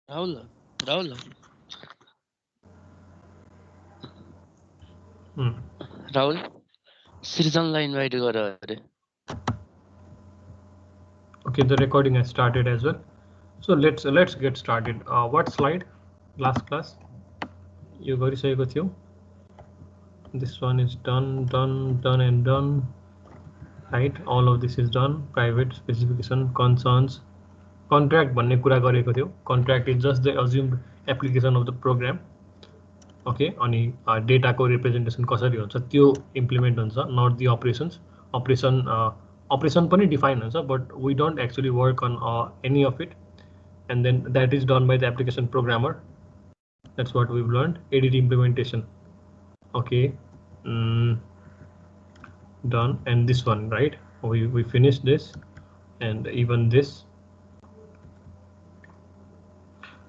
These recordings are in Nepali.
Rahul, Rahul, Rahul, सृजनलाई इन्भाइट गर अरे Okay, the recording has started as well. So let's get started. What slide? Last class you गरिसकेको थियो. This one is done, and done. Right, all of this is done. Private specification, concerns, contract भन्ने कुरा गरेको थियो. Contract is just the assumed application of the program. Okay, अनि डेटाको रिप्रेजेन्टेसन कसरी हुन्छ त्यो इम्प्लिमेन्ट हुन्छ, नट दि अपरेसन्स. अपरेसन पनि डिफाइन हुन्छ, but we don't actually work on any of it, and then that is done by the application programmer. That's what we've learned. ADT implementation. Okay, done. And this one, right, we finished this, and even this.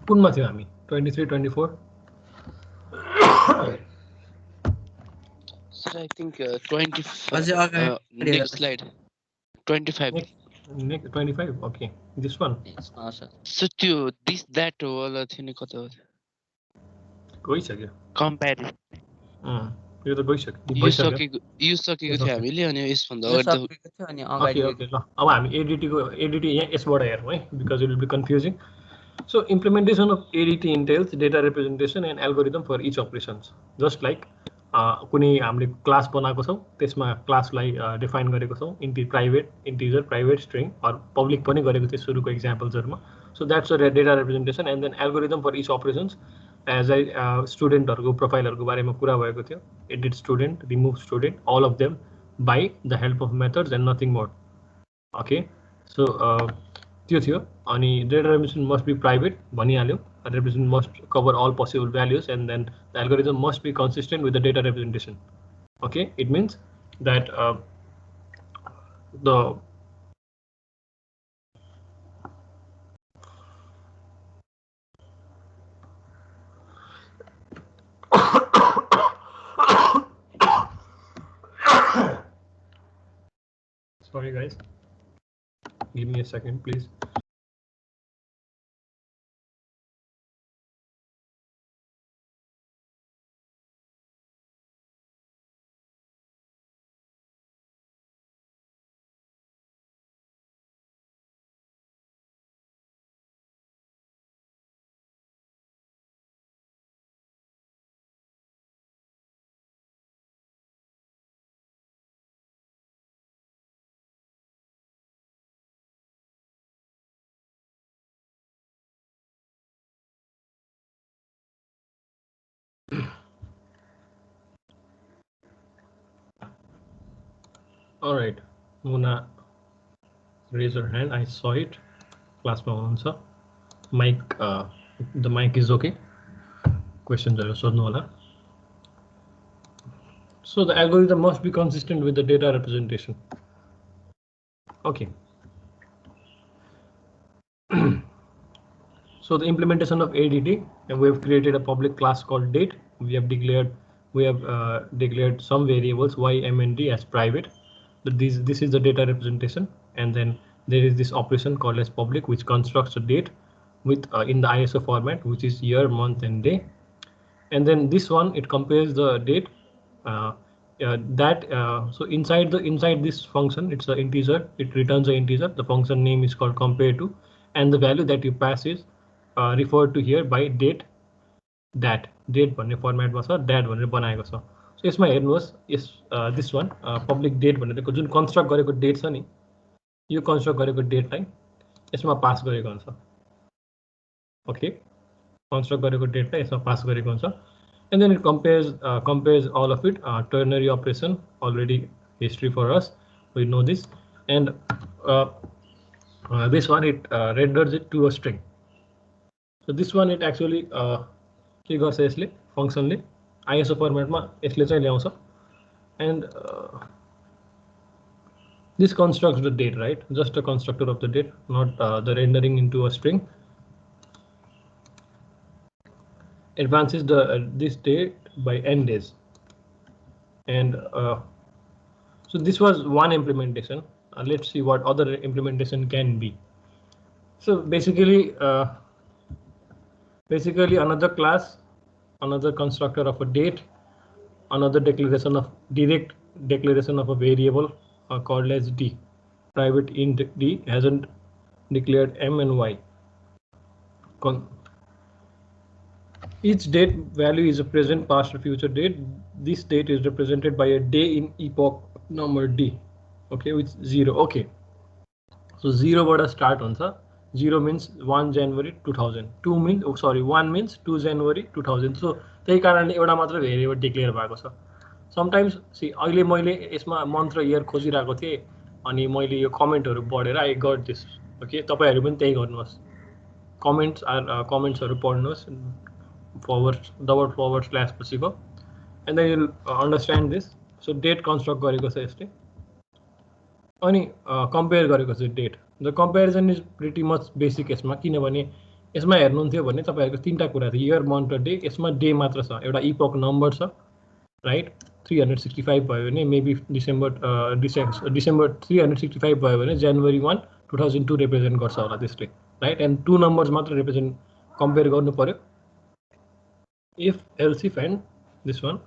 कुनमा थियो हामी? 23, 24. Sir, I think 25. Next slide. 25. Next 25. Okay, this one. So त्यो this that वाला थियो नि कता हो? गइसक्यो. Comparison. यो त गइसक्यो. यो सकेको थियो हामीले अनि यसभन्दा अगाडि ओके ल अब हामी एडिटी यहाँ यसबाट हेरौँ है, because it will be confusing. So implementation of ADT entails data representation and algorithm for each operations. Just like कुनै हामीले क्लास बनाएको छौँ, त्यसमा क्लासलाई डिफाइन गरेको छौँ, private, integer, private, string or public पनि गरेको थियो सुरुको इक्जाम्पल्सहरूमा. So that's a data representation. And then algorithm for each operations. As I स्टुडेन्टहरूको प्रोफाइलहरूको बारेमा कुरा भएको थियो. Edit student, remove student, all of them by the help of methods and nothing more. Okay, so त्यो थियो. अनि data representation must be private भनिहाल्यो. Representation must cover all possible values, and then the algorithm must be consistent with the data representation. Okay, it means that the sorry guys, give me a second please. All right, Muna raise her hand. I saw it. Class answer. Mic, the mic is okay. Questions are so no. So the algorithm must be consistent with the data representation. Okay. So the implementation of ADT, and we have created a public class called date. We have declared some variables y, m, and d as private. But this is the data representation, and then there is this operation called as public, which constructs a date with in the ISO format, which is year, month, and day. And then this one, it compares the date. So inside this function, it's an integer. It returns an integer. The function name is called compare to, and the value that you pass is referred to here by date. That date भन्ने फर्मेटमा छ, that भनेर बनाएको छ. सो यसमा हेर्नुहोस्, दिस वान पब्लिक डेट भनेको जुन कन्स्ट्रक्ट गरेको डेट छ नि, यो कन्स्ट्रक्ट गरेको डेटलाई यसमा पास गरेको हुन्छ. ओके, कन्स्ट्रक्ट गरेको डेटलाई यसमा पास गरेको हुन्छ. And then it compares all of it. Ternary operation, already history for us, we know this. And this one, it renders it to a string. So this one, it actually के गर्छ यसले फंक्सनले ISO फर्मेटमा यसले चाहिँ ल्याउँछ. And this constructs the date, right? Just a constructor of the date, not the rendering into a string. Advances this date by n days. And so this was one implementation. Let's see what other implementation can be. So basically basically another class, another constructor of a date, another declaration of direct declaration of a variable called as d. Private int d hasn't declared m and y. Each date value is a present, past, or future date. This date is represented by a day in epoch number d, okay, with 0. Okay, so 0 बाट start हुन्छ. 0 means 1 January 2000. 2 means 1 means 2 January 2000. So त्यही कारणले एउटा मात्र भेरिएबल डिक्लेयर भएको छ. समटाइम्स सी अहिले मैले यसमा मन्थ र इयर खोजिरहेको थिएँ अनि मैले यो कमेन्टहरू पढेर आई गट दिस. ओके, तपाईँहरू पनि त्यही गर्नुहोस्. कमेन्ट्सहरू पढ्नुहोस् // पछिको, and then you understand this. So date construct गरेको छ यसले अनि कम्पेयर गरेको छ date. The comparison is pretty much basic यसमा, किनभने यसमा हेर्नुहुन्थ्यो भने तपाईँहरूको तीनटा कुरा थियो, इयर, मन्थ र डे. यसमा डे मात्र छ, एउटा इपोक नम्बर छ, राइट. 365 भयो भने मेबी डिसेम्बर 365 भयो भने जनवरी 1 2002 रिप्रेजेन्ट गर्छ होला त्यसले, राइट. एन्ड 2 नम्बर्स मात्र रिप्रेजेन्ट कम्पेयर गर्नु पर्यो. If else if and this one.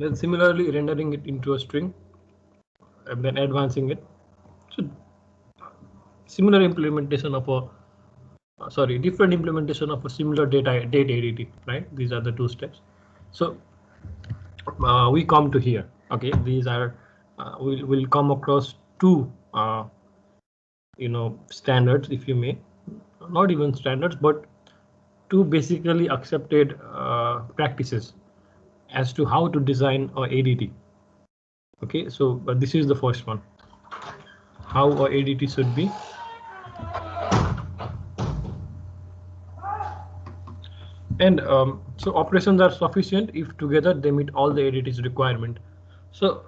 Then similarly rendering it into a string and then advancing it. So similar implementation of a different implementation of a similar date ADT, right? These are the two steps. So we come to here. Okay, these are we'll come across two standards, if you may, not even standards, but two basically accepted practices as to how to design a ADT. Okay, so this is the first one, how a ADT should be. And so operations are sufficient if together they meet all the ADT's requirement. So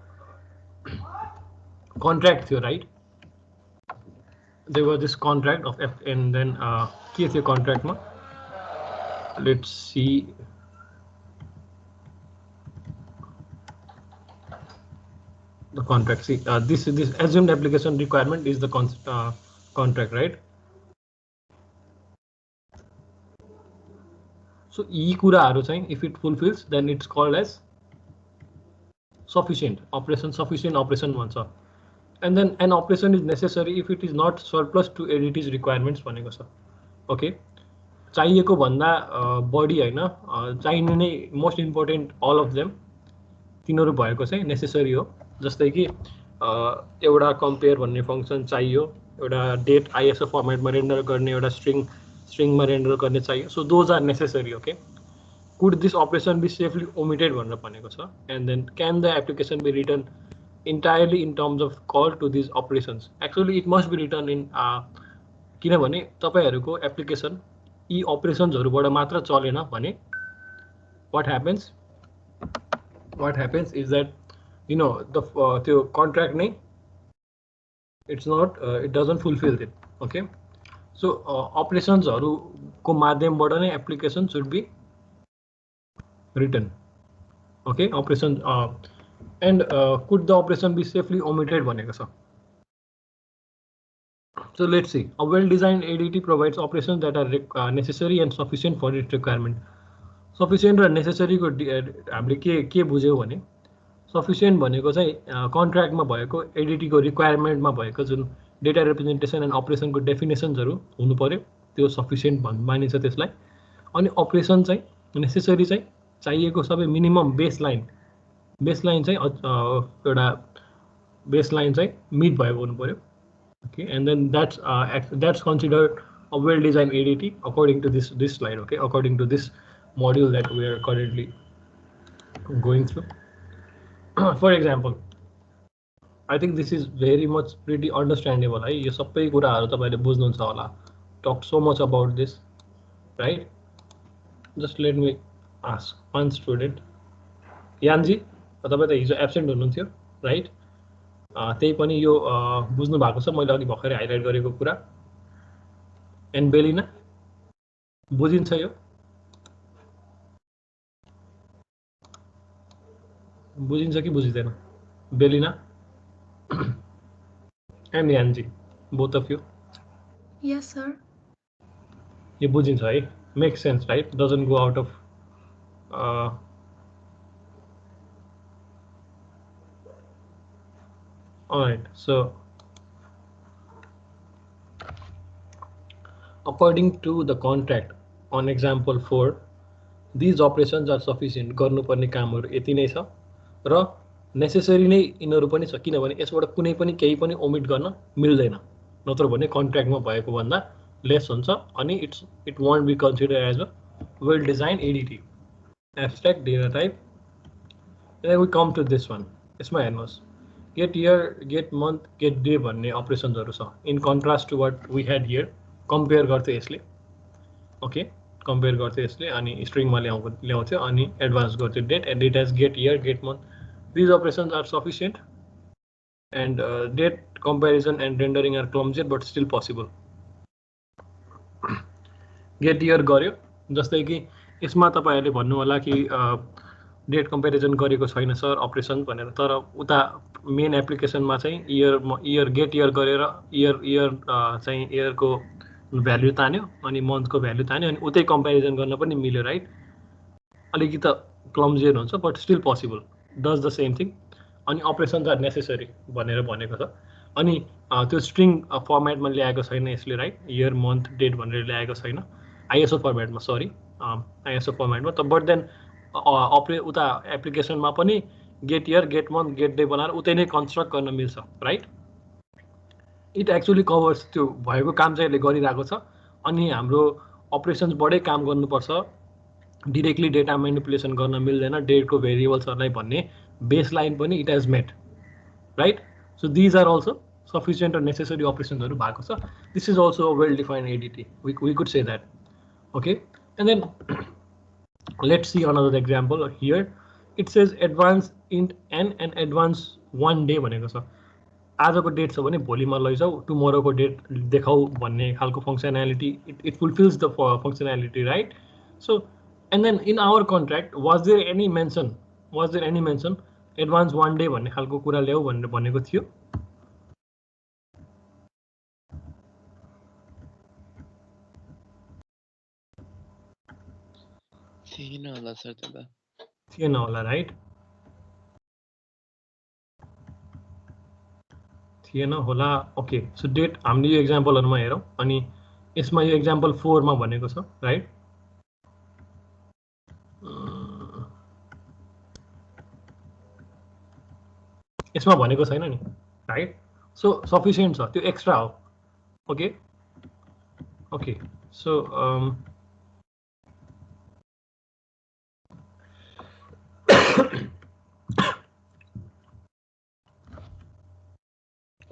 contract here, right? There was this contract of F, and then KFA contract. Let's see. The contract. See, this assumed application requirement is the contract, right? So if it fulfills, then it's called as sufficient operation. Sufficient operation one, sir. And then an operation is necessary if it is not surplus to ADT's requirements. Okay. चाहिएको भन्दा बढी हैन, चाहिने नै most important all of them तिनीहरु भएको चाहिँ नेसेसरी हो. जस्तै कि एउटा कम्पेयर भन्ने फंक्सन चाहियो, एउटा डेट ISO फर्मेटमा रेन्डर गर्ने, एउटा स्ट्रिङमा रेन्डर गर्ने चाहियो. So those are necessary. Okay, could this operation be safely omitted भनेर भनेको छ. And then can the application be rewritten entirely in terms of call to this operations. Actually it must be rewritten in, किनभने तपाईहरुको एप्लिकेसन यी अपरेसन्सहरुबाट मात्र चलेन भने what happens is that the त्यो contract नै it's not it doesn't fulfill it. Okay, so operationsहरुको माध्यमबाट नै application should be written. Okay, operation and could the operation be safely omitted भनेको छ. So let's see. A well-designed ADT provides operations that are necessary and sufficient for its requirement. Sufficient र necessary को हामीले के बुझ्यौ भने, sufficient भनेको चाहिँ कन्ट्र्याक्टमा भएको ADT को रिक्वायरमेन्टमा भएको जुन डेटा रिप्रेजेन्टेसन एन्ड अपरेसनको डेफिनेसन्सहरु हुनु पर्यो, त्यो सफिसिएन्ट मानिन्छ त्यसलाई. अनि अपरेसन चाहिँ नेसेसरी चाहिँ चाहिएको सबै मिनिमम बेसलाइन चाहिँ एउटा बेसलाइन चाहिँ मिट भएको हुनु पर्यो. Okay, and then that's considered a well-designed ADT according to this slide. Okay, according to this module that we are currently going through. For example, I think this is very much pretty understandable. है, यो सबै कुराहरु तपाईले बुझ्नुहुन्छ होला. Talked so much about this, right? Just let me ask one student. यानजी, तपाई त हिजो एब्सेन्ट हुनुहुन्थ्यो, right? त्यही पनि यो बुझ्नु भएको छ मैले अघि भर्खरै हाइलाइट गरेको कुरा. एन्ड बेलिना बुझिन्छ यो? बुझिन्छ कि बुझिदैन? बेलिना and Yanji, both of you. Yes, sir. यो बुझिन्छ है? Makes sense, right? Doesn't go out of all right. So according to the contract on example 4, these operations are sufficient. गर्नुपर्ने कामहरु यति नै छ र नेसेसरी नै यिनीहरु पनि छ, किनभने यसबाट कुनै पनि केही पनि ओमिट गर्न मिल्दैन, नत्र भने कन्ट्र्याक्टमा भएको भन्दा लेस हुन्छ अनि it won't be considered as a well designed ADT. Abstract data type. Then we come to this one. यसमा हेर्नुस्, get year, get month, get day भन्ने अपरेसन्सहरु छ. In contrast to what we had here, compare गर्थ्यो यसले. ओके, compare गर्थ्यो यसले अनि स्ट्रिङमा ल्याउँथ्यो अनि एडभान्स गर्थ्यो date, and it has get year, get month. These operations are sufficient, and date comparison and rendering are clumsy but still possible. Get year गर्यो, जस्तै कि यसमा तपाईहरुले भन्नु होला कि डेट कम्पेरिजन गरेको छैन सर अपरेसन भनेर, तर उता मेन एप्लिकेसनमा चाहिँ इयर गेट इयर गरेर इयर चाहिँ इयरको भ्यालु तान्यो अनि मन्थको भ्यालु तान्यो अनि उतै कम्पेरिजन गर्न पनि मिल्यो, राइट? अलिकति क्लम्जियर हुन्छ but still possible, does the same thing. अनि अपरेसन्स आर नेसेसरी भनेर भनेको छ अनि त्यो स्ट्रिङ फर्मेटमा ल्याएको छैन यसले, राइट? इयर मन्थ डेट भनेर ल्याएको छैन आइएसओ फर्मेटमा, सरी आइएसओ फर्मेटमा. त बट देन उता एप्लिकेसनमा पनि get year, get month, get day बनाएर उतै नै कन्स्ट्रक्ट गर्न मिल्छ, राइट? इट एक्चुअली कभर्स त्यो भएको काम चाहिँ यसले गरिरहेको छ अनि हाम्रो अपरेसन्सबाटै काम गर्नुपर्छ, डिरेक्टली डेटा मेनिपुलेसन गर्न मिल्दैन, डेटको भेरिएबल्सहरूलाई भन्ने बेस लाइन पनि it has met, right? So these are also sufficient र नेसेसरी अपरेसन्सहरू भएको छ. This is also a well defined ADT, we could say that. Okay, and then let's see another example here. It says advance int n and advance 1 day भनेको छ. आजको डेट छ भने भोलिमा लैजाऊ, टुमोरोको डेट देखाऊ भन्ने खालको functionality, it fulfills the functionality, right? So and then in our contract was there any mention advance 1 day भन्ने खालको कुरा ल्याऊ भनेर भनेको थियो? थिएन होला सर, त्यता थिएन होला, राइट? थिएन होला. ओके, सो डेट हामीले यो एक्जाम्पलहरुमा हेरौँ अनि यसमा यो एक्जाम्पल 4 मा भनेको छ, राइट? यसमा भनेको छैन नि, राइट? सो सफिसियन्ट छ, त्यो एक्स्ट्रा हो. Okay okay, so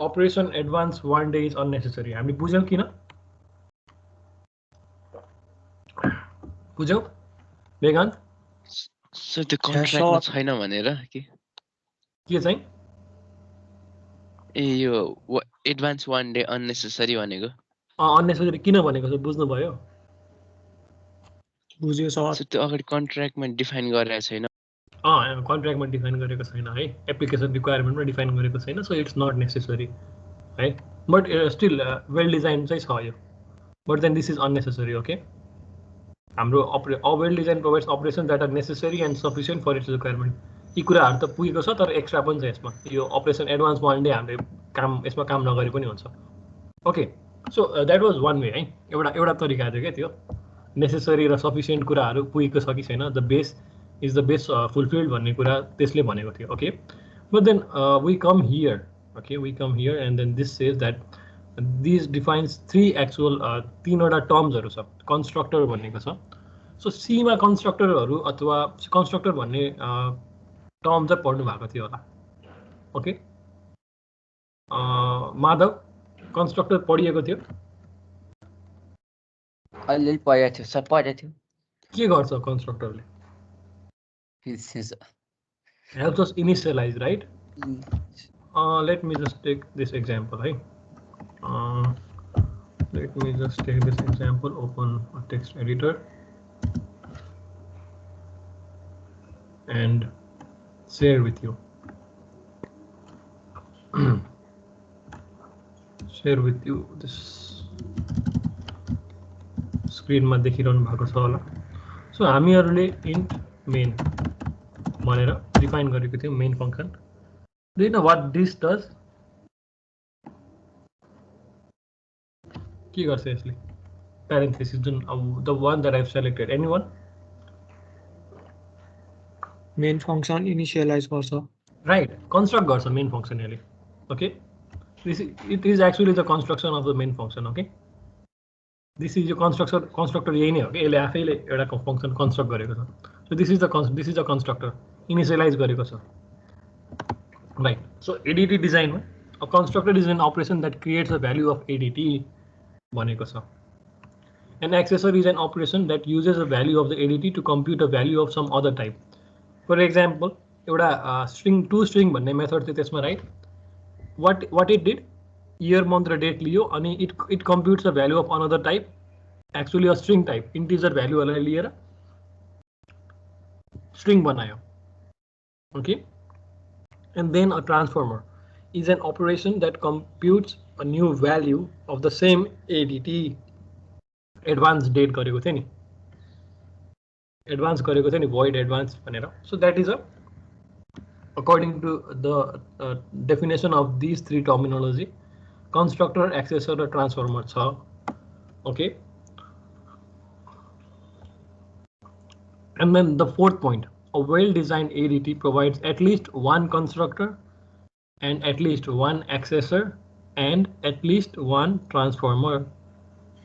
operation advance 1 day is unnecessary. हामी बुझ्यौ किन? बुझ्यौ वेगान्त? सर त्यो कन्ट्र्याक्टमा छैन भनेर के चाहिँ ए यो एडभान्स 1 डे अननेसेसरी भनेको? अननेसेसरी किन भनेको छ बुझ्नु भयो? बुझ्यो सर. त्यो अगाडि कन्ट्र्याक्टमा डिफाइन गरेको छैन. कन्ट्र्याक्टमा डिफाइन गरेको छैन है, एप्लिकेसन रिक्वायरमेन्टमा डिफाइन गरेको छैन, सो इट्स नट नेसेसरी है. बट स्टिल वेल डिजाइन चाहिँ छ यो, but then this is unnecessary. Okay, हाम्रो well design provides operation that are necessary and sufficient for its requirement. यी कुराहरू त पुगेको छ तर एक्स्ट्रा पनि छ यसमा. यो अपरेसन एडभान्स 1 डे हामीले यसमा काम नगरे पनि हुन्छ. Okay, so that was one way है, एउटा तरिका थियो क्या त्यो. नेसेसरी र सफिसियन्ट कुराहरू पुगेको छ कि छैन, the base is the base fulfilled भन्ने कुरा त्यसले भनेको थियो. Okay, but then we come here. Okay, we come here and then this says that these defines 3 actual 3 वटा टर्म्सहरु छ. कन्स्ट्रक्टर भनेको छ. सो सी मा कन्स्ट्रक्टरहरु अथवा कन्स्ट्रक्टर भन्ने टर्म चाहिँ पढ्नु भएको थियो होला. ओके, माधव कन्स्ट्रक्टर पढिएको थियो? अलि पढेको थियो सर, पढेको थियो. के गर्छ कन्स्ट्रक्टरले? Helps us initialize, right? Let me just take this example, right? Let me just take this example, open a text editor, and share with you. Share with you this screen मा देखिरहनु भएको छ होला. So हामीहरुले int main भनेर डिफाइन गरेको थियौ main function. Do you know what this does? के गर्छ यसले? Parenthesis जुन the one that I've selected. Anyone? Main function initialize गर्छ. Right, construct गर्छ main function यसले. Okay, it is actually the construction of the main function. Okay, this is your constructor यही नै हो कि यसले आफैले एउटा function construct गरेको छ. So this is the constructor initialize गरेको छ. Right, so ADT design हो, a constructor is an operation that creates a value of ADT भनेको छ. An accessor is an operation that uses a value of the ADT to compute a value of some other type. For example, एउटा string to string भन्ने मेथड थियो त्यसमा, right? What it did, year, month र date लियो अनि it computes a value of another type, actually a string type, integer value लाई लिएर string बनायो. Okay, and then a transformer is an operation that computes a new value of the same ADT. Advance date गरेको थियो नि, advance गरेको थियो नि, void advance भनेर. So that is a, according to the definition of these three terminology, constructor, accessor र transformer छ. Okay, and then the fourth point, a well-designed ADT provides at least one constructor and at least one accessor and at least one transformer.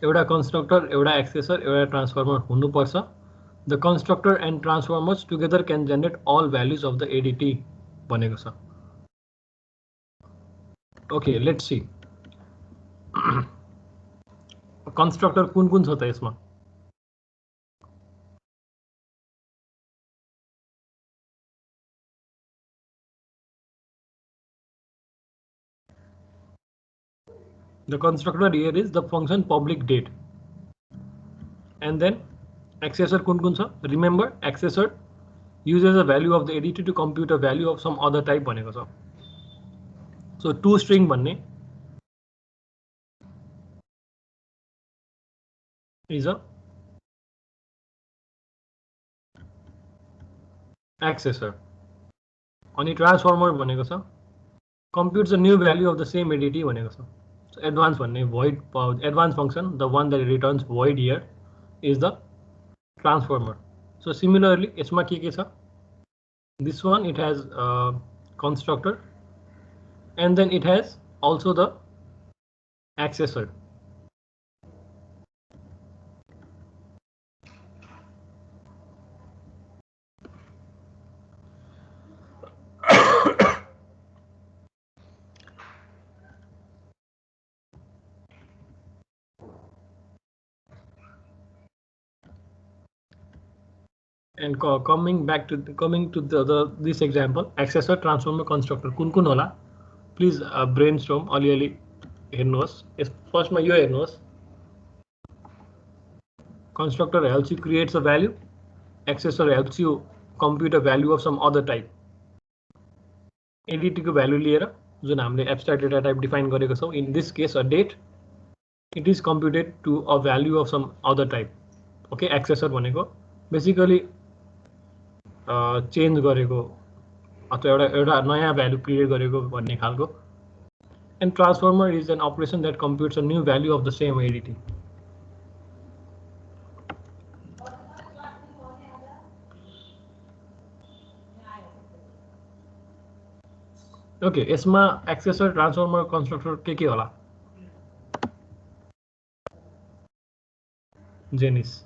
एउटा constructor, एउटा accessor, एउटा transformer हुनुपर्छ. The constructor and transformers together can generate all values of the ADT भनेको छ. Okay, let's see. constructor कुन छ त यसमा? The constructor here is the function public date, and then accessor कुन छ? Remember, accessor uses a value of the ADT to compute a value of some other type भनेको छ. So to string भन्ने is a accessor. अनि transformer भनेको छ computes a new value of the same ADT भनेको छ. So advance भन्ने void advance function, the one that returns void here, is the transformer. So similarly, यसमा के छ? This one, it has constructor, and then it has also the accessor. And coming to this example, accessor, transformer, constructor कुन होला? Please brainstorm अलिअलि हेर्नुहोस्. फर्स्टमा यो हेर्नुहोस्. Constructor helps you creates a value, accessor helps you compute a value of some other type. ADT को value लिएर जुन हामीले abstract data type define गरेको छौं, in this case a date, it is computed to a value of some other type. Okay, accessor भनेको basically चेन्ज गरेको अथवा एउटा नयाँ भ्यालु क्रिएट गरेको भन्ने खालको. And transformer is an operation that computes a new value of the same ADT. Okay, यसमा एक्सेसर, ट्रान्सफर्मर, कन्स्ट्रक्टर के होला? Janice.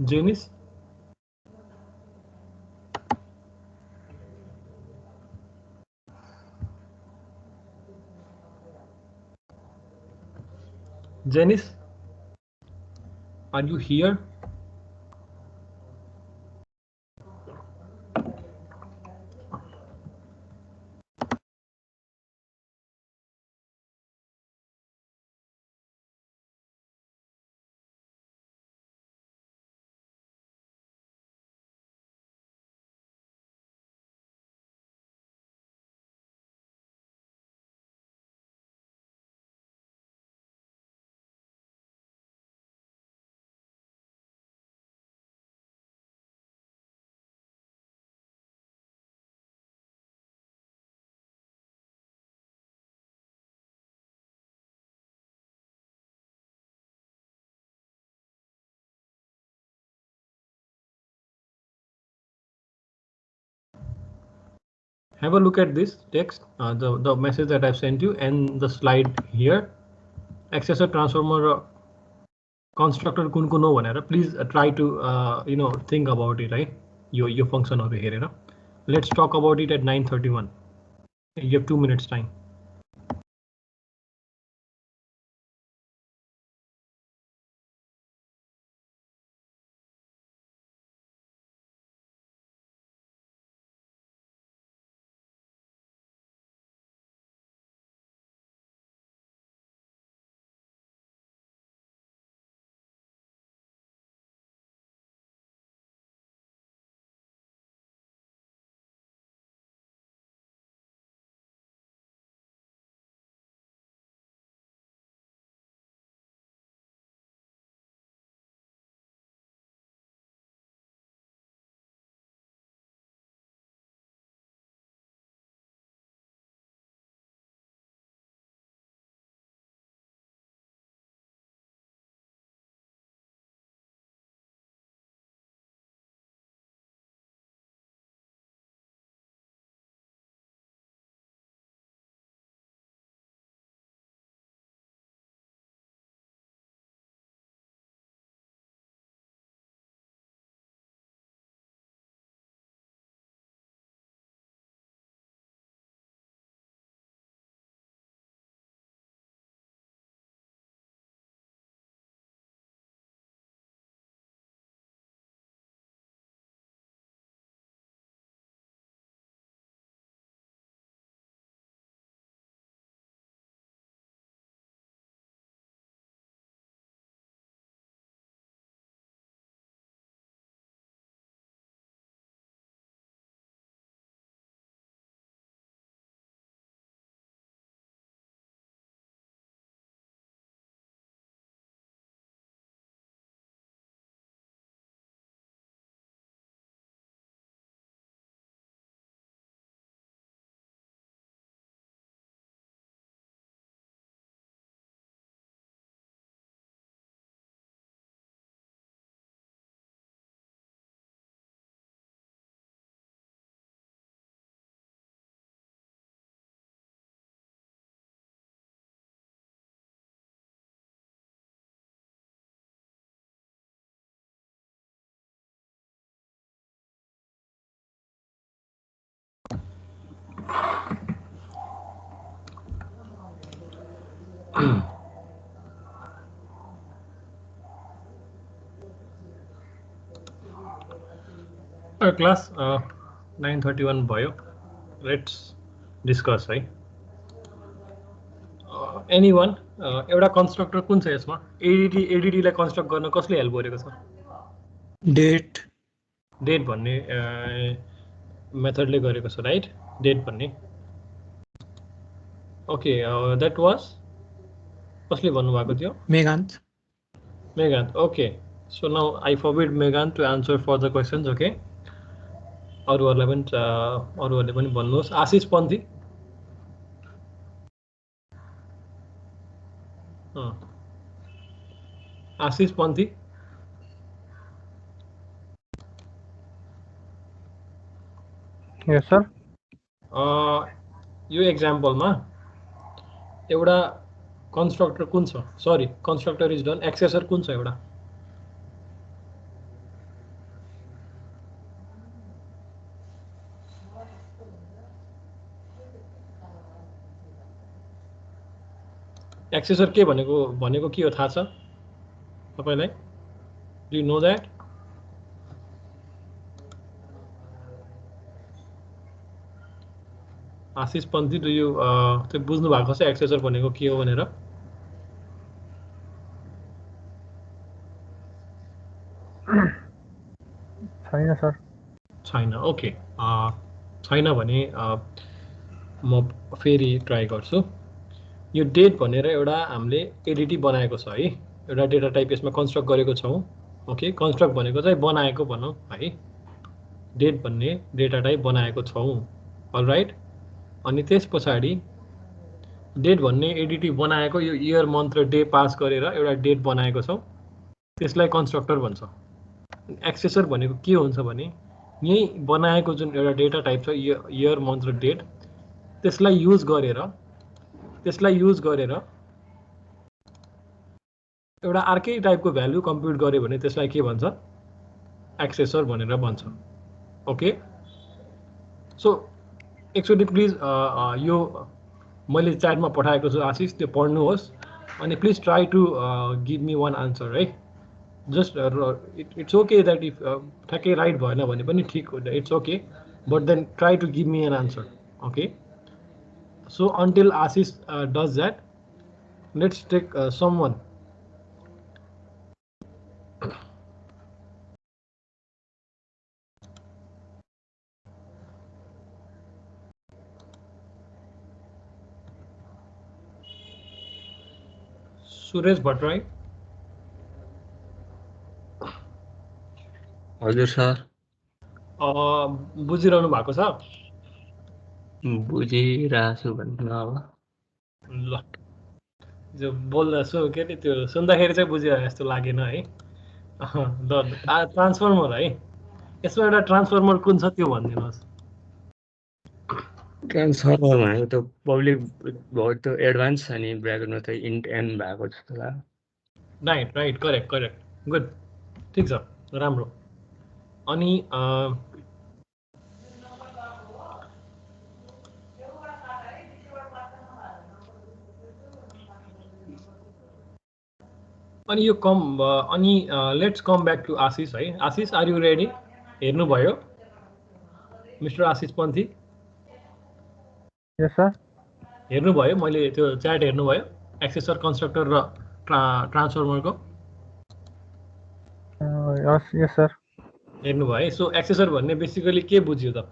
Janice? Janice? Are you here? Have a look at this text, the message that I've sent you, and the slide here. Accessor transformer constructor kun ko no bhanera. Please try to think about it, right? Your function over here. Let's talk about it at 9:31. You have 2 minutes time. Class 9:31 भयो. Let's discuss, right? Anyone एउटा कन्स्ट्रक्टर कुन छ यसमा? ADT लाई कन्स्ट्रक्ट गर्न कसले हेल्प गरेको छ? डेट भन्ने मेथडले गरेको छ, राइट? डेट भन्ने. ओके, that was कसले भन्नु भएको थियो? Meghant. Okay. So now I forbid Meghant to answer for the questions. Okay. अरूहरूले पनि भन्नुहोस्. आशिष पन्थी. आशिष पन्थी. Yes sir. यो एक्जाम्पलमा एउटा कन्स्ट्रक्टर कुन छ? Sorry, constructor is done. Accessor कुन छ एउटा? एक्सेसर के भनेको के हो थाहा छ तपाईलाई? Do you know that? Ashish Panthi, do you त्यो बुझ्नु भएको छ एक्सेसर भनेको के हो भनेर? छैन सर. छैन. ओके. छैन भने म फेरि ट्राई गर्छु. यो डेट भनेर एउटा हामीले एडिटी बनाएको छ है. एउटा डेटा टाइप यसमा कन्स्ट्रक्ट गरेको छौँ. ओके, कन्स्ट्रक्ट भनेको चाहिँ बनाएको भनौँ है. डेट भन्ने डेटा टाइप बनाएको छौँ. अलराइट. अनि त्यस पछाडि डेट भन्ने एडिटी बनाएको यो इयर मन्थ र डे पास गरेर एउटा डेट बनाएको छौँ. त्यसलाई कन्स्ट्रक्टर भन्छ. एक्सेसर भनेको के हुन्छ भने यही बनाएको जुन एउटा डेटा टाइप छ इयर मन्थ र डेट त्यसलाई युज गरेर एउटा अर्कै टाइपको भ्यालु कम्प्युट गर्यो भने त्यसलाई के भन्छ एक्सेसर भनेर भन्छ ओके सो एकचोटि प्लिज यो मैले च्याटमा पठाएको छु आशिष त्यो पढ्नुहोस् अनि please try to give me one answer है just it's okay that if ठ्याक्कै राइट भएन भने पनि ठिक हो it's okay but then try to give me an answer okay so until Ashish does that let's take someone Suresh Bhattarai हजुर सर बुझिरहनु भएको छ बुझिरहेको छु भन्नु अब ल जो बोल्दैछु के अरे त्यो सुन्दाखेरि चाहिँ बुझिरहेको जस्तो लागेन है ट्रान्सफर्मर है यसमा एउटा ट्रान्सफर्मर कुन छ त्यो भनिदिनुहोस् ट्रान्सफर्मर भनेको त पब्लिक भोट त एडभान्स छ नि ब्राकेटमा त इन्ट एन भएको जस्तो लाग्यो राइट करेक्ट गुड ठिक छ राम्रो अनि yo let's come back to आशिष है आशिष आर यु रेडी हेर्नुभयो मिस्टर आशिष पन्थी यस सर हेर्नुभयो मैले त्यो च्याट हेर्नुभयो एक्सेसर कन्स्ट्रक्टर र ट्रान्सफर्मरको यस सर हेर्नुभयो है सो एक्सेसर भन्ने बेसिकली के बुझ्यो त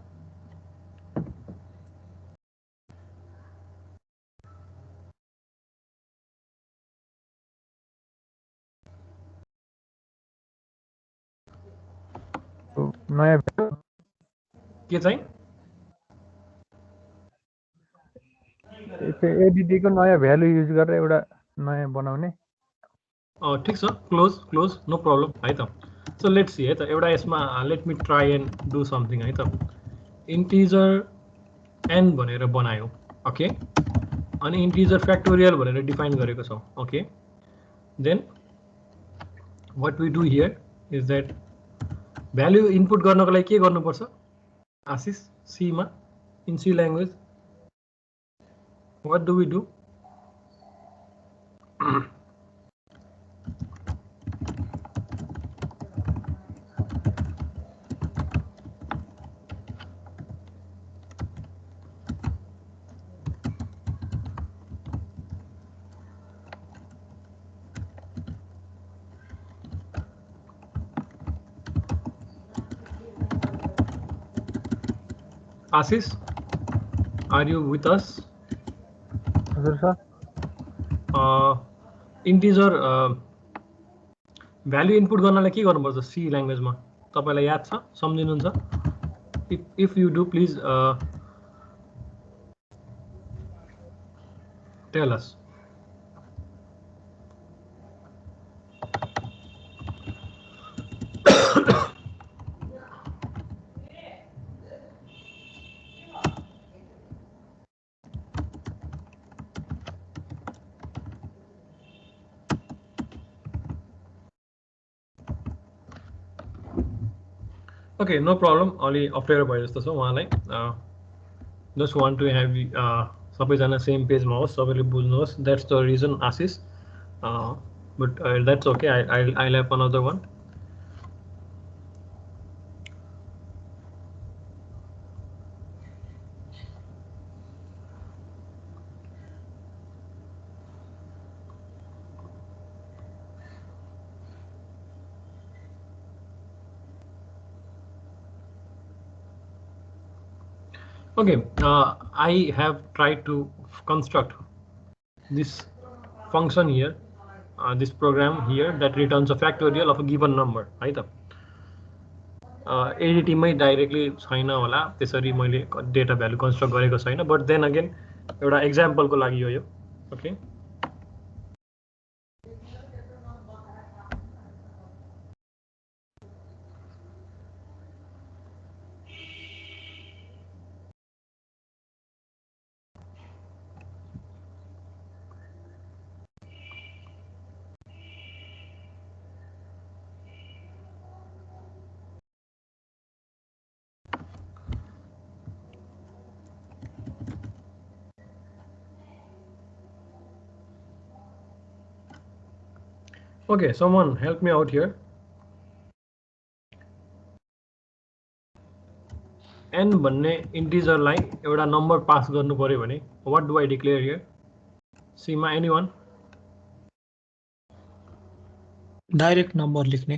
नयाँ के चाहिँ एडिटीको नयाँ भ्यालु युज गरेर एउटा नयाँ बनाउने ठिक छ क्लोज नो प्रब्लम है त सो लेट्स सी है त एउटा यसमा let me try and do something है त इन्टिजर एन भनेर बनायो ओके अनि इन्टिजर फ्याक्टोरियल भनेर डिफाइन गरेको छौँ okay then what we do here is that value input गर्नको लागि के गर्नुपर्छ Ashish Seema in C language what do we do Ashish, are you with us? हजुर सर इन्टिजर भ्यालु इनपुट गर्नलाई के गर्नुपर्छ सी ल्याङ्ग्वेजमा तपाईँलाई याद छ सम्झिनुहुन्छ if you do please tell us Okay, no problem. अलि अप्ठ्यारो भयो जस्तो छ उहाँलाई जस्ट वान्ट टु ह्याभ सबैजना सेम पेजमा होस् सबैले बुझ्नुहोस् that's the reason Ashish but that's okay I have another one Okay, I have tried to construct this function here, this program here that returns a factorial of a given number, right? ADT मै डाइरेक्टली छैन होला त्यसरी मैले डेटा भ्यालु कन्स्ट्रक्ट गरेको छैन बट देन अगेन एउटा एक्जाम्पलको लागि हो यो okay Okay, someone help me out here. n भन्ने इन्टिजरलाई एउटा नम्बर पास गर्नु पर्यो भने what do I declare here? Seema anyone? Direct number लेख्ने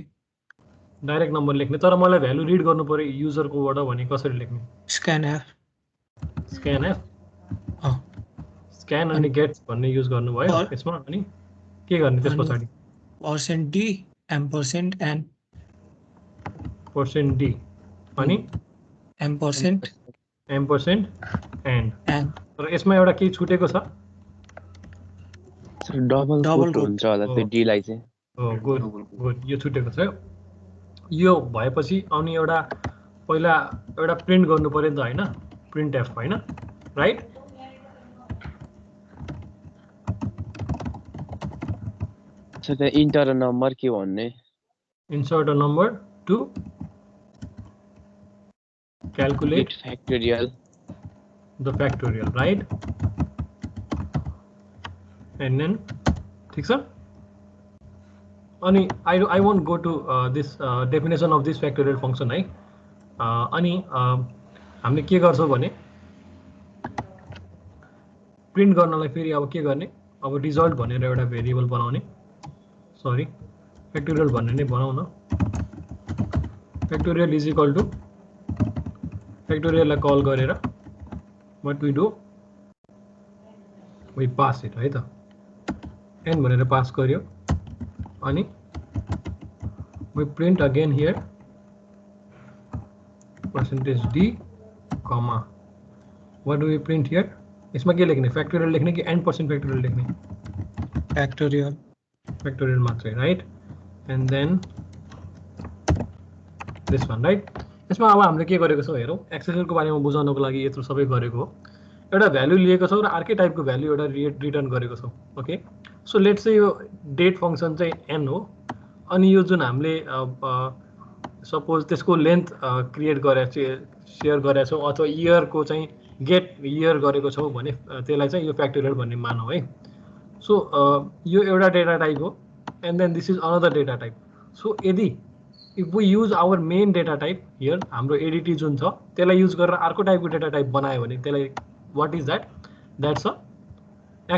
डाइरेक्ट नम्बर लेख्ने तर मलाई भ्यालु रिड गर्नु पर्यो युजरकोबाट भने कसरी लेख्ने स्क्यानएफ स्क्यान अनि गेट्स भन्ने युज गर्नु भयो यसमा अनि के गर्ने त्यसपछि %d %n %d अनि %, and n तर यसमा एउटा के छुटेको छ डबल Double हुन्छ होला त्यो डी लाई चाहिँ हो गुड यो छुटेको छ यो भएपछि अनि एउटा पहिला एउटा प्रिन्ट गर्नु पर्यो नि त हैन प्रिन्ट एफ हैन राइट सो त्यो इन्टर नम्बर के भन्ने insert a number to calculate factorial the factorial, right? And then ठीक छ अनि I won't go to this definition of this factorial function है अनि हामीले के गर्छौं भने प्रिन्ट गर्नलाई फेरि अब के गर्ने अब रिजल्ट भनेर एउटा भेरिएबल बनाउने सरी factorial भन्ने नै बनाऊ न factorial is equal to factorial लाई कल गरेर what we do we pass it है त n भनेर पास गर्यो अनि we print again here %d comma what do we print here यसमा के लेख्ने factorial लेख्ने कि n %factorial लेख्ने factorial मात्रै right and then this one right यसमा अब हामीले के गरेको छौं हेरौं एक्सेसर को बारेमा बुझाउनको लागि यत्रो सबै गरेको हो एउटा भ्यालु लिएको छौं र अर्कै टाइपको भ्यालु एउटा रिटर्न गरेको छौं ओके सो लेट्स से यो डेट फंक्सन चाहिँ n हो अनि यो जुन हामीले सपोज त्यसको लेन्थ क्रिएट गरेको शेयर गरेको छौं अथवा इयर को चाहिँ गेट इयर गरेको छौं भने त्यसलाई चाहिँ यो फ्याक्टोरियल भन्ने मानौ है सो यो एउटा डेटा टाइप हो and then this is another data type so यदि if we use our main data type here हाम्रो ADT जुन छ त्यसलाई युज गरेर अर्को टाइपको डेटा टाइप बनायो भने त्यसलाई what is that that's a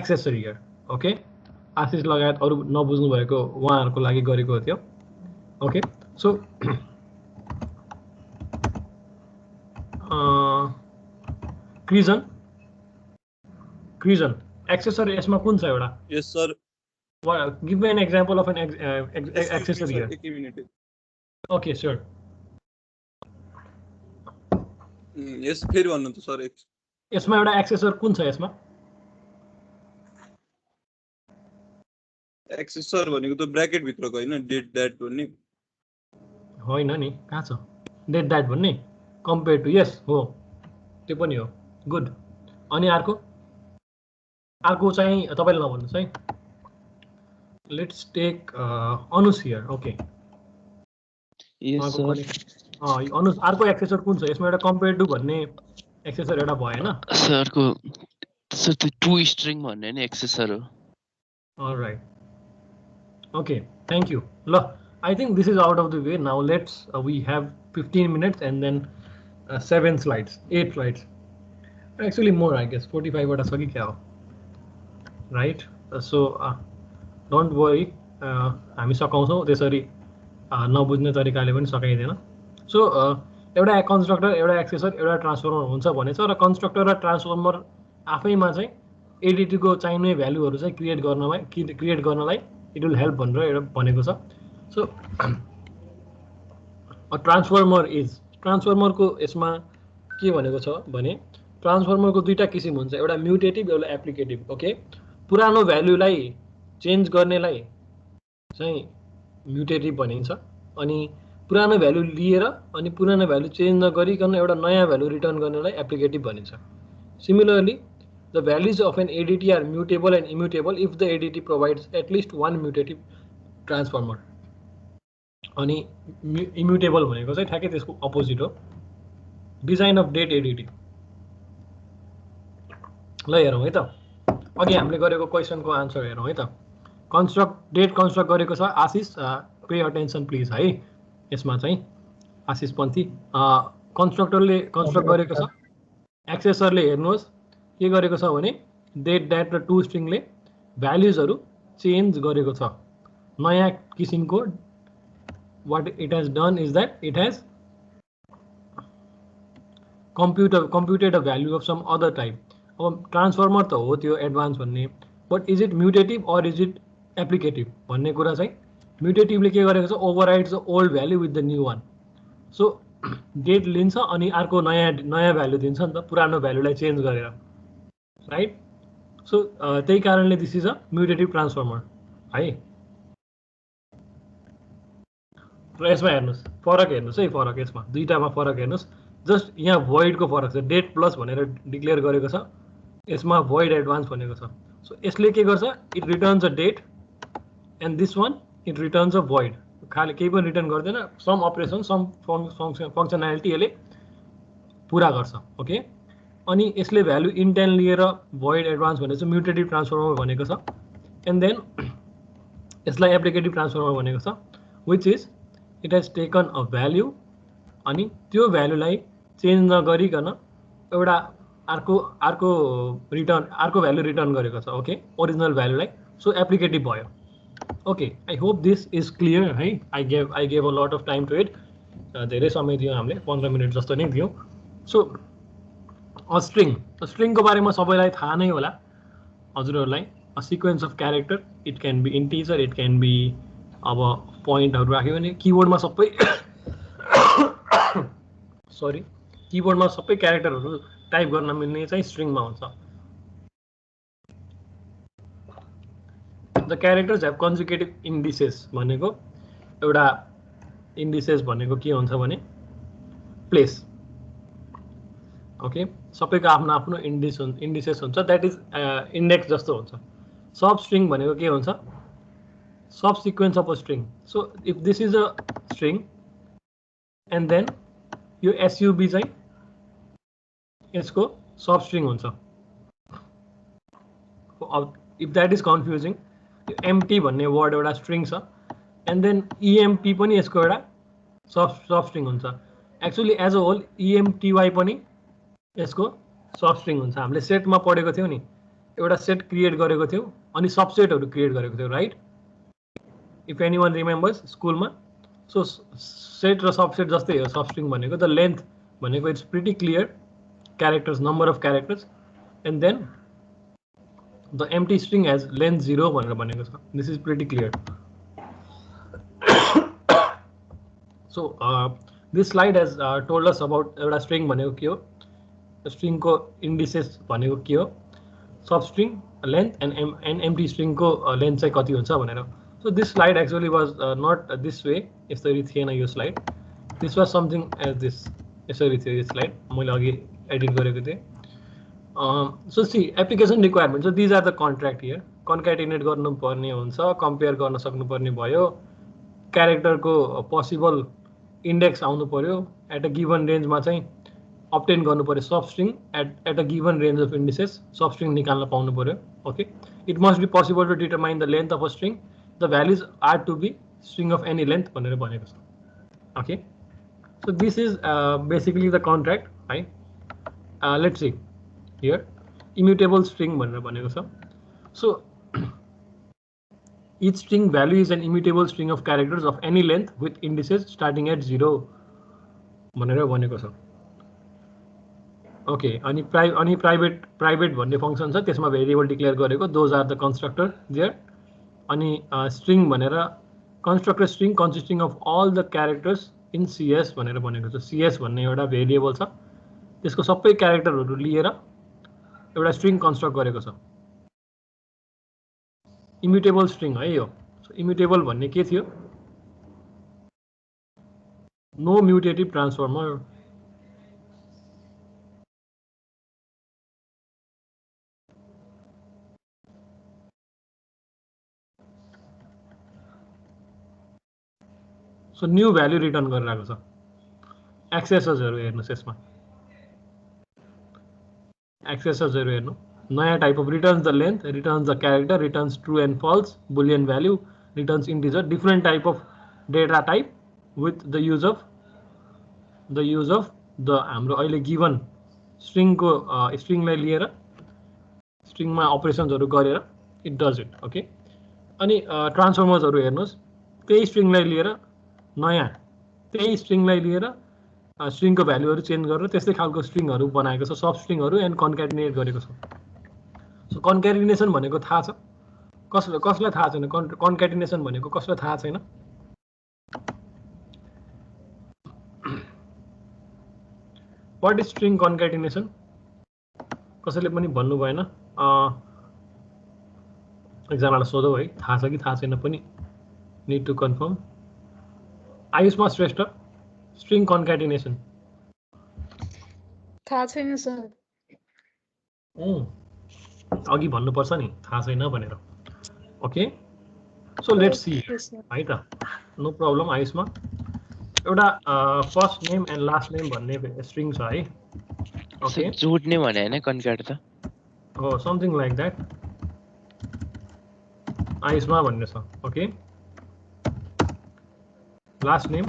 accessory here okay आशिष लगायत अरु नबुझ्नु भएको उहाँहरुको लागि गरेको थियो okay so क्रिजन accessory यसमा कुन छ एउटा yes sir Well, give me an example of an accessory here. Okay, sure. Yes, फेरि भन्नु त सर यसमा एउटा एक्सेसर कुन छ यसमा एक्सेसर भनेको त ब्र्याकेट भित्रको हैन डेट दैट भन्ने होइन नि कहाँ छ डेट दैट भन्ने कम्पेयर टु यस हो त्यो पनि हो गुड अनि अर्को चाहिँ तपाईले नभन्नुस् है let's take Anus here okay yes sir Anus अर्को एक्सेसर कुन छ यसमा एउटा कम्पेयर टु भन्ने एक्सेसर एउटा भयो हैन सर को सर त्यो टु स्ट्रिङ भन्ने नि एक्सेसर हो alright okay thank you ल I think this is out of the way now let's we have 15 minutes and then 8 slides actually more I guess 45 वटा छ कि क्या हो right so डोन्ट वरी हामी सकाउँछौं त्यसरी नबुझ्ने तरिकाले पनि सकाइदैन सो एउटा कन्स्ट्रक्टर एउटा एक्सेसर एउटा ट्रान्सफर्मर हुन्छ भनेछ र कन्स्ट्रक्टर र ट्रान्सफर्मर आफैमा चाहिँ एडीटी को चाहिने भ्यालुहरु चाहिँ क्रिएट गर्नलाई इट विल हेल्प भनेर एउटा भनेको छ सो ट्रान्सफर्मर को यसमा के भनेको छ भने ट्रान्सफर्मर को दुईटा किसिम हुन्छ एउटा म्युटेटिभ एउटा एप्लिकेटिभ ओके पुरानो भ्यालुलाई चेन्ज गर्नेलाई चाहिँ म्युटेटिभ भनिन्छ अनि पुरानो भ्यालु लिएर अनि पुरानो भ्यालु चेन्ज नगरिकन एउटा नयाँ भ्यालु रिटर्न गर्नेलाई एप्लिकेटिभ भनिन्छ similarly the values of an ADT are mutable and immutable if the ADT provides at least one mutative transformer अनि इम्युटेबल भनेको चाहिँ ठ्याक्कै त्यसको अपोजिट हो डिजाइन अफ डेट एडीटी ल हेरौँ है त अघि हामीले गरेको क्वेशनको आन्सर हेरौँ है त डेट कन्स्ट्रक्ट गरेको छ आशिष, पे अटेन्सन प्लिज है। यसमा चाहिँ आशिष पन्थी कन्स्ट्रक्टरले कन्स्ट्रक्ट गरेको छ, एक्सेसरले हेर्नुहोस् के गरेको छ भने डेट ड्याट र टु स्ट्रिङले भ्याल्युजहरू चेन्ज गरेको छ। नयाँ किसिमको what it has done is that it has computed a value of some other type. अब ट्रान्सफर्मर त हो त्यो एडभान्स भन्ने, but is it mutative or is it applicative भन्ने कुरा चाहिँ म्युटेटिभले के गरेको छ, overrides the old value with the new one. So date लिन्छ अनि अर्को नयाँ भ्याल्यु दिन्छ नि त पुरानो भ्याल्युलाई चेन्ज गरेर, राइट। सो त्यही कारणले दिस इज अ म्युटेटिभ ट्रान्सफर्मर है। र यसमा हेर्नुहोस् फरक हेर्नुहोस् है, फरक यसमा दुईटामा फरक हेर्नुहोस्। जस्ट यहाँ void को फरक छ, डेट प्लस भनेर डिक्लेयर गरेको छ, यसमा void एडभान्स भनेको छ। सो यसले के गर्छ, it returns a date and this one it returns a void। खालि केही पनि रिटर्न गर्दैन, सम अपरेसन सम फङ्सनालिटी यसले पुरा गर्छ। ओके, अनि यसले भ्यालु इन्टेन लिएर void एडभान्स भनेको चाहिँ म्युटेटिभ ट्रान्सफर्मर भनेको छ। एन्ड देन यसलाई एप्लिकेटिभ ट्रान्सफर्मर भनेको छ, which is it has taken a value अनि त्यो भ्यालुलाई चेन्ज नगरिकन एउटा अर्को भ्यालु रिटर्न गरेको छ। ओके, ओरिजिनल भ्यालुलाई। सो एप्लिकेटिभ भयो। Okay, I hope this is clear है। I gave a lot of time to it, धेरै समय दियौँ हामीले, 15 मिनट जस्तो नै दियौँ। सो स्ट्रिङको बारेमा सबैलाई थाहा नै होला हजुरहरूलाई। A sequence of character, it can be integer, it can be, अब पोइन्टहरू राख्यो भने किबोर्डमा सबै सरी किबोर्डमा सबै क्यारेक्टरहरू टाइप गर्न मिल्ने चाहिँ स्ट्रिङमा हुन्छ। The characters have conjugative indices भनेको एउटा इन्डिसेस भनेको के हुन्छ भने प्लेस। ओके, सबैको आफ्नो आफ्नो इन्डिसेस हुन्छ, द्याट इज इन्डेक्स जस्तो हुन्छ। सब स्ट्रिङ भनेको के हुन्छ, sub sequence of a string. So if this is a string and then यो एसयुबी चाहिँ यसको सब स्ट्रिङ हुन्छ। इफ द्याट इज कन्फ्युजिङ, यो एमटी भन्ने वर्ड एउटा स्ट्रिङ छ, एन्ड देन इएमपी पनि यसको एउटा सब स्ट्रिङ हुन्छ। Actually as a whole EMTY पनि यसको सब स्ट्रिङ हुन्छ। हामीले सेटमा पढेको थियौँ नि, एउटा सेट क्रिएट गरेको थियौँ अनि सबसेटहरू क्रिएट गरेको थियौँ, right. If any one remembers स्कुलमा। सो सेट र सबसेट जस्तै हो सब स्ट्रिङ भनेको। द लेन्थ भनेको it's pretty clear, characters, number of characters, and then the empty string has length 0 भनेर भनेको छ। This is pretty clear. So this slide has told us about एउटा स्ट्रिङ भनेको के हो, स्ट्रिङको इन्डिसेस भनेको के हो, sub string length and empty स्ट्रिङको लेन्थ चाहिँ कति हुन्छ भनेर। So this slide actually was not this way. यसरी थिएन यो slide, this was something as this. यसरी थियो यो स्लाइड, मैले अघि एडिट गरेको थिएँ। So see, application requirements. So these are the contract here. Concatenate गर्नुपर्ने हुन्छ, कम्पेयर गर्न सक्नुपर्ने भयो, क्यारेक्टरको पोसिबल इन्डेक्स आउनु पर्यो, एट अ गिभन रेन्जमा चाहिँ अब्टेन गर्नु पर्यो sub string at a given range of indices, sub string निकाल्न पाउनु पर्यो। Okay, it must be possible to determine the length of a string, the values are to be string of any length भनेर भनेको छ। Okay, so this is basically the contract, right? Let's see here, immutable string भनेर भनेको छ। So each string value is an immutable string of characters of any length with indices starting at 0 भनेर भनेको छ। ओके, अनि प्राइभेट भन्ने फङ्सन छ, त्यसमा भेरिएबल डिक्लेयर गरेको, those are the constructor there. अनि स्ट्रिङ भनेर constructor string consisting of all the characters in CS भनेर भनेको छ। सिएस भन्ने एउटा भेरिएबल छ, त्यसको सबै क्यारेक्टरहरू लिएर एउटा स्ट्रिङ कन्स्ट्रक्ट गरेको छ। इम्युटेबल स्ट्रिङ है यो। इम्युटेबल भन्ने के थियो, no mutative transformer. So new value return गरिरहेको छ। एक्सेसर्सहरू हेर्नुहोस्, यसमा एक्सेसर्सहरू हेर्नु, नयाँ type of returns the length, returns the character, returns true and false, boolean value, returns integer, different type of data type with the use of the हाम्रो अहिले गिभन स्ट्रिङको स्ट्रिङलाई लिएर स्ट्रिङमा अपरेसन्सहरू गरेर इट डज इट। ओके, अनि ट्रान्सफर्मर्सहरू हेर्नुहोस्, त्यही स्ट्रिङलाई लिएर नयाँ त्यही स्ट्रिङलाई लिएर स्ट्रिङको भ्यालुहरू चेन्ज गरेर त्यस्तै खालको स्ट्रिङहरू बनाएको छ, सब स्ट्रिङहरू एन्ड कन्क्याटिनेट गरेको छ। सो कन्क्याटिनेसन भनेको थाहा छ कसलाई थाहा छैन? कन्क्याटिनेसन भनेको कसलाई थाहा छैन? What is string concatenation? कसैले पनि भन्नु भएन। एकजनालाई सोधौ है, थाहा छ कि थाहा छैन पनि, need to confirm. Ayushma Shrestha, string concatenation थाहा छैन सर। अघि भन्नुपर्छ नि थाहा छैन भनेर। ओके, सो लेट्स सी है त, नो प्रब्लम। आयुष्मा एउटा first name and last name भन्ने स्ट्रिङ छ है। ओके, जोड्ने भने हैन कन्क्याट त हो, समथिङ लाइक द्याट आयुष्मा भन्ने छ। Okay, last name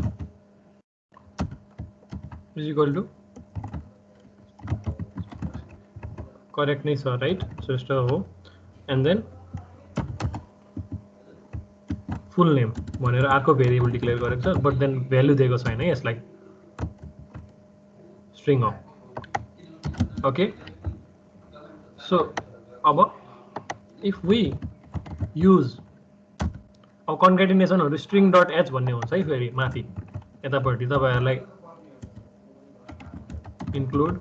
is equal to correct नै छ, राइट? श्रेष्ठ हो। एन्ड देन फुल नेम भनेर अर्को भेरिएबल डिक्लेयर गरेको छ, बट देन भ्यालु दिएको छैन यसलाई, स्ट्रिङ हो। ओके, सो अब इफ वी युज अब कन्क्याटिनेसनहरू स्ट्रिङ डट एच भन्ने हुन्छ है, फेरि माथि यतापट्टि तपाईँहरूलाई इन्क्लुड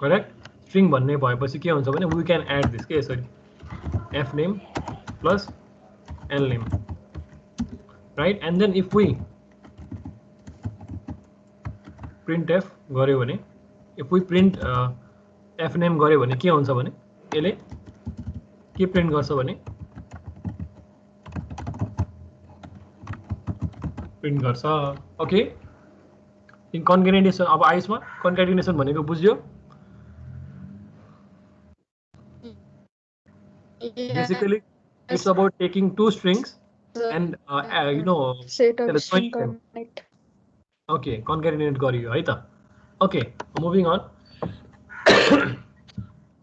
करेक्ट स्ट्रिङ भन्ने भएपछि के हुन्छ भने वी क्यान एड दिस के यसरी F name plus L name, right? And then if we print F गऱ्यो भने, if we print F name गऱ्यो भने के हुन्छ भने यसले के प्रिन्ट गर्छ भने प्रिन्ट गर्छ। ओके, कन्क्याटिनेसन अब आयुषमा कन्क्याटिनेसन भनेको बुझ्यो? Basically, it's about taking two strings and set of string them. connect. Okay, concatenate गरियो है त। Okay, moving on.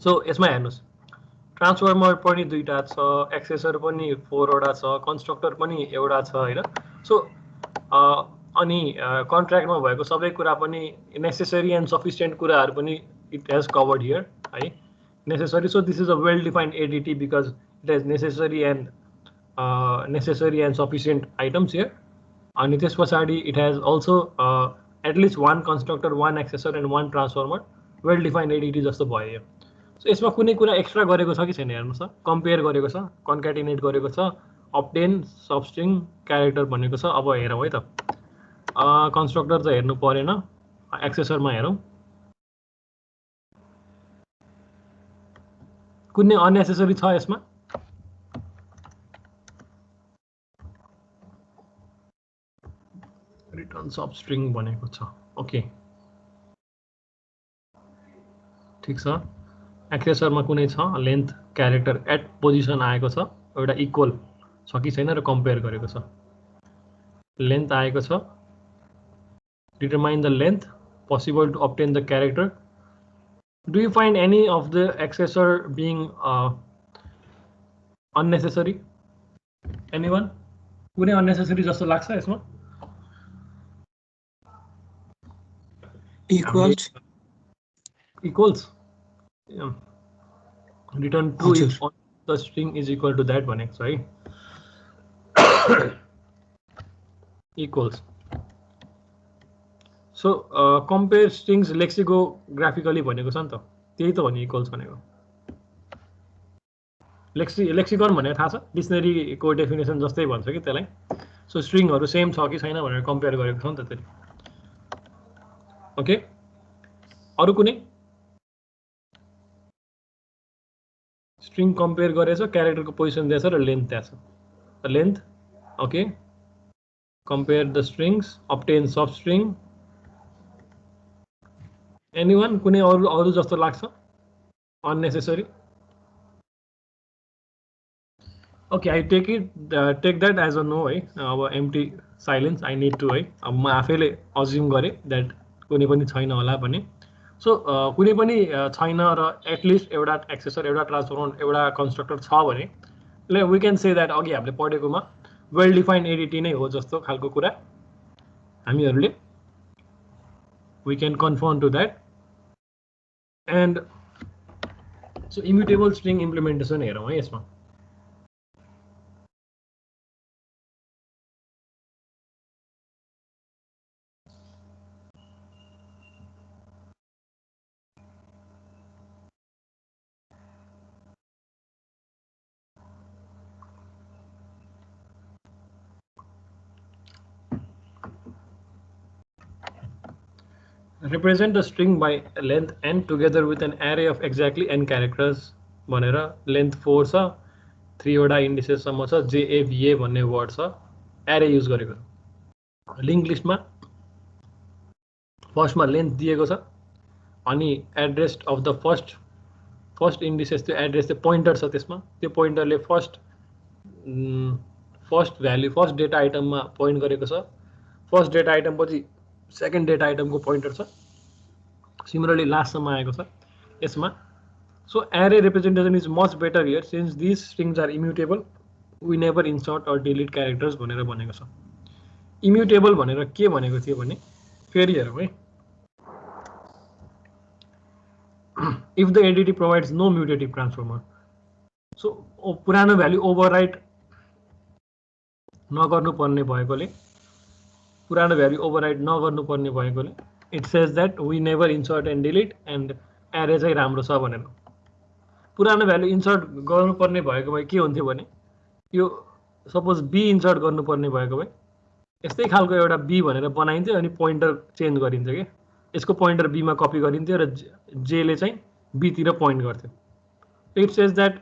So यसमा हेर्नुस्, ट्रान्सफर्मर पनि दुईटा छ, एक्सेसर पनि 4 वटा छ, कन्स्ट्रक्टर पनि एउटा छ हैन। सो अनि कन्ट्र्याक्टमा भएको सबै कुरा पनि नेसेसरी एन्ड सफिसिएन्ट कुराहरू पनि इट हेज कभर्ड हियर है। necessary, so this is a well defined ADT because it has necessary and sufficient items here, and this pasadi it has also at least one constructor, one accessor and one transformer, well defined ADT जस्तो भयो यो। सो यसमा कुनै कुरा एक्स्ट्रा गरेको छ कि छैन हेर्नुस् त, कम्पेयर गरेको छ, कन्क्याटिनेट गरेको छ, अब्टेन सबस्ट्रिङ क्यारेक्टर भनेको छ। अब हेरौँ है त, कन्स्ट्रक्टर त हेर्नु परेन, एक्सेसरमा हेरौँ। कुनै अननेसेसरी छ यसमा? रिटर्न सब स्ट्रिङ भनेको छ। ओके, ठिक छ। एक्सेसरमा कुनै छ लेन्थ क्यारेक्टर एट पोजिसन आएको छ, एउटा इक्वल छ कि छैन र कम्पेयर गरेको छ। लेन्थ आएको छ, determine the length possible to obtain the character. Do you find any of the accessor being unnecessary? Anyone? कुनै unnecessary जस्तो लाग्छ यसमा? Equals. Equals. Yeah. Return true if the string is equal to that one x, right? Equals. So compare strings lexicographically भनेको छ नि त, त्यही त हो नि इक्वल्स भनेको। लेक्सिकन भनेको थाहा छ, डिक्सनरीको डेफिनेसन जस्तै भन्छ कि त्यसलाई। सो स्ट्रिङहरू सेम छ कि छैन भनेर कम्पेयर गरेको छ नि त त्यसले। ओके, अरु कुनै स्ट्रिङ कम्पेयर गरेछ, क्यारेक्टरको पोजिसन दिएछ र लेन्थ दिएछ। Length, okay, compare the strings, obtain substring, Anyone? कुनै अरु जस्तो लाग्छ? Unnecessary? Okay, I take that as a no है. अब empty silence I need to है. अब म आफैले assume गरे that कुनै पनि छैन होला भने. So कुनै पनि छैन र at least एउटा accessor, एउटा transformer, एउटा constructor छ भने we can say that अघि हामीले पढेकोमा well defined ADT नै हो जस्तो खालको कुरा हामीहरूले we can confirm to that. And so immutable string implementation हेरौँ है यसमा. Represent a string by length n together with an array of exactly n characters भनेर length 4 छ 3 वटा indices सम्म छ JAVA भन्ने word छ array युज गरेको छ लिंक लिस्टमा फर्स्टमा length दिएको छ अनि address of the first indices त्यो एड्रेस चाहिँ पोइन्टर छ त्यसमा त्यो पोइन्टरले फर्स्ट भ्यालु फर्स्ट डेटा आइटममा पोइन्ट गरेको छ फर्स्ट डेटा आइटम पछि सेकेन्ड डेटा आइटमको पोइन्टर छ सिमिलरली लास्टसम्म आएको छ यसमा so array representation is much better here since these strings are immutable we never insert or delete characters भनेर भनेको छ immutable भनेर के भनेको थियो भने फेरि हेरौँ है if the ADT provides no mutative transformer so पुरानो भ्यालु ओभरराइट नगर्नु पर्ने भएकोले पुरानो भ्यालु ओभरराइट नगर्नु पर्ने भएकोले it says that we never insert and delete and array चाहिँ राम्रो छ भनेर पुरानो भ्यालु इन्सर्ट गर्नु पर्ने भएको भए के हुन्थ्यो भने यो सपोज b इन्सर्ट गर्नु पर्ने भएको भए यस्तै खालको एउटा b भनेर बनाइन्थ्यो अनि पोइन्टर चेन्ज गरिन्थ्यो के यसको पोइन्टर b मा कपी गरिन्थ्यो र j ले चाहिँ b तिर पोइन्ट गर्थ्यो it says that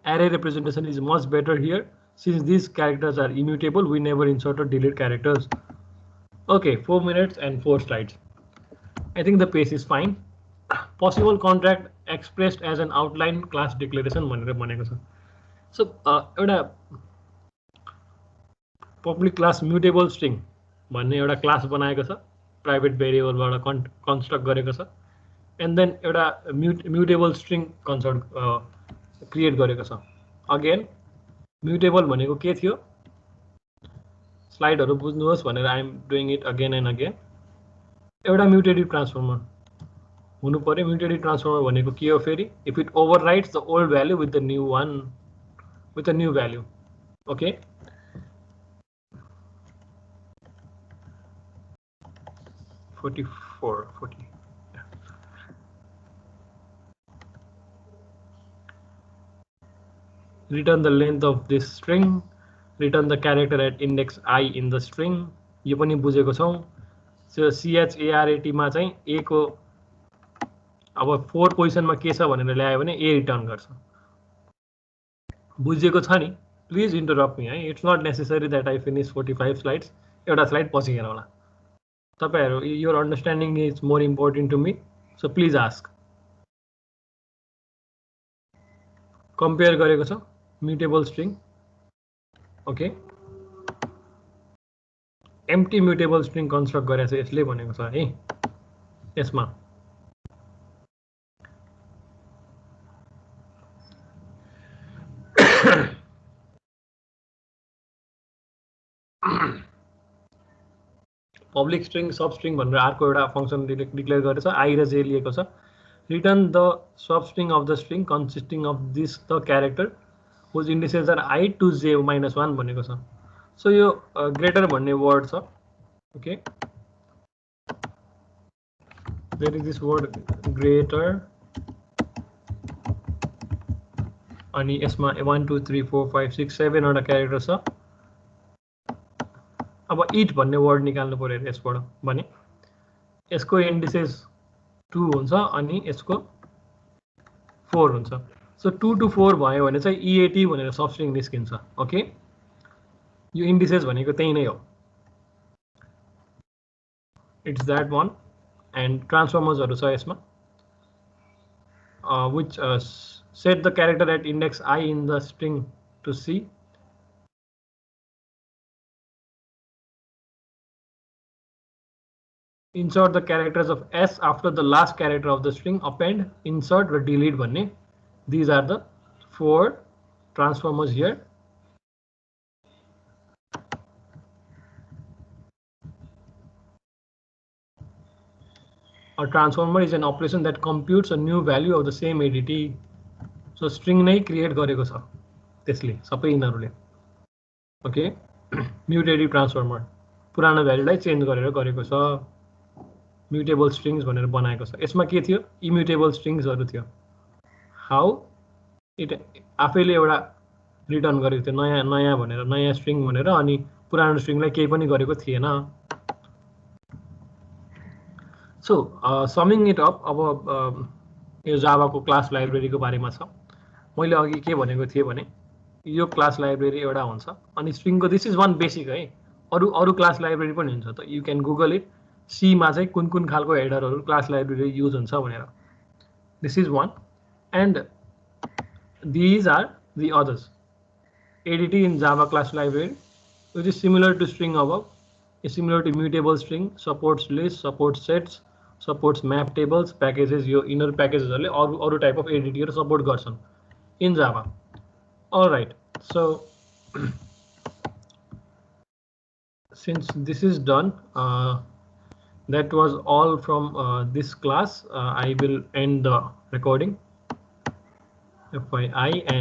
array representation is much better here since these characters are immutable we never insert or delete characters. Okay, 4 minutes and 4 slides. I think the pace is fine. Possible contract expressed as an outline class declaration भनेर भनेको छ so एउटा public class mutable string भन्ने एउटा क्लास बनाएको छ प्राइभेट भेरिएबलबाट कन्स्ट्रक्ट गरेको छ and then एउटा mutable string कन्स्ट्रक्ट क्रिएट गरेको छ अगेन म्युटेबल भनेको के थियो स्लाइडहरु बुझ्नुहोस् भनेर I am doing it again and again एउटा म्युटेटिभ ट्रान्सफर्मर हुनु पर्यो म्युटेटिभ ट्रान्सफर्मर भनेको के हो फेरि if it overwrites the old value with the new one with the new value okay return the length of this string return the character at index I in the string यो पनि बुझेको छौं so CHARAT मा चाहिँ a को अब 4 पोजिसन मा के छ भनेर ल्यायो भने a रिटर्न गर्छ बुझेको छ नि प्लिज इन्टरप्ट मी है it's not necessary that I finish 45 slides एउटा स्लाइड पछि हेरौँला तपाईहरु your understanding is more important to me so please ask compare गरेको छ mutable string okay empty mutable string construct गरेको छ यसले भनेको छ है यसमा पब्लिक स्ट्रिङ सब स्ट्रिङ भनेर अर्को एउटा फंक्सन डिक्लेयर गरेछ आई र जे लिएको छ return the sub string of the string consisting of this the character whose indices are I to j minus 1 भनेको छ सो यो ग्रेटर भन्ने वर्ड छ okay there is this word greater अनि यसमा 1 2 3 4 5 6 7 वटा क्यारेक्टर छ अब इट भन्ने वर्ड निकाल्नु पर्यो यसबाट भने यसको इन्डिसेस 2 हुन्छ अनि यसको 4 हुन्छ सो 2 to 4 भयो भने चाहिँ EAT भनेर सब स्ट्रिङ निस्किन्छ ओके यो इन्डिसेस भनेको त्यही नै हो it's that one and transformers छ यसमा, which set the character at index I in the string to C. Insert the characters of S after the last character of the string, append, insert or delete भन्ने. These are the 4 transformers here. A transformer is an operation that computes a new value of the same ADT. So string नै create गरेको छ त्यसले सबै यिनीहरुले. ओके, म्युटेटिभ ट्रान्सफर्मर पुरानो भ्यालुलाई चेन्ज गरेर गरेको छ. म्युटेबल स्ट्रिङ्स भनेर बनाएको छ. यसमा के थियो? इम्युटेबल स्ट्रिङ्सहरु थियो. हाउ इट आफैले एउटा रिटर्न गरेको थियो नयाँ नयाँ भनेर, नयाँ स्ट्रिङ भनेर, अनि पुरानो स्ट्रिङलाई केही पनि गरेको थिएन. सो समिङ इट अप, अब यो जावाको क्लास लाइब्रेरीको बारेमा छ. मैले अघि के भनेको थिएँ भने यो क्लास लाइब्रेरी एउटा हुन्छ अनि स्ट्रिङको दिस इज वान बेसिक है. अरु क्लास लाइब्रेरी पनि हुन्छ त. You can Google it. C मा चाहिँ कुन कुन खालको हेडरहरु क्लास लाइब्रेरी युज हुन्छ भनेर. This is one and these are the others. ADT in Java class library, which is similar to string above, is similar to mutable string, supports lists, supports sets, supports map tables, packages, your inner packages or type of ADT or support garden in Java. All right, so since this is done, that was all from this class. I will end the recording. FYI and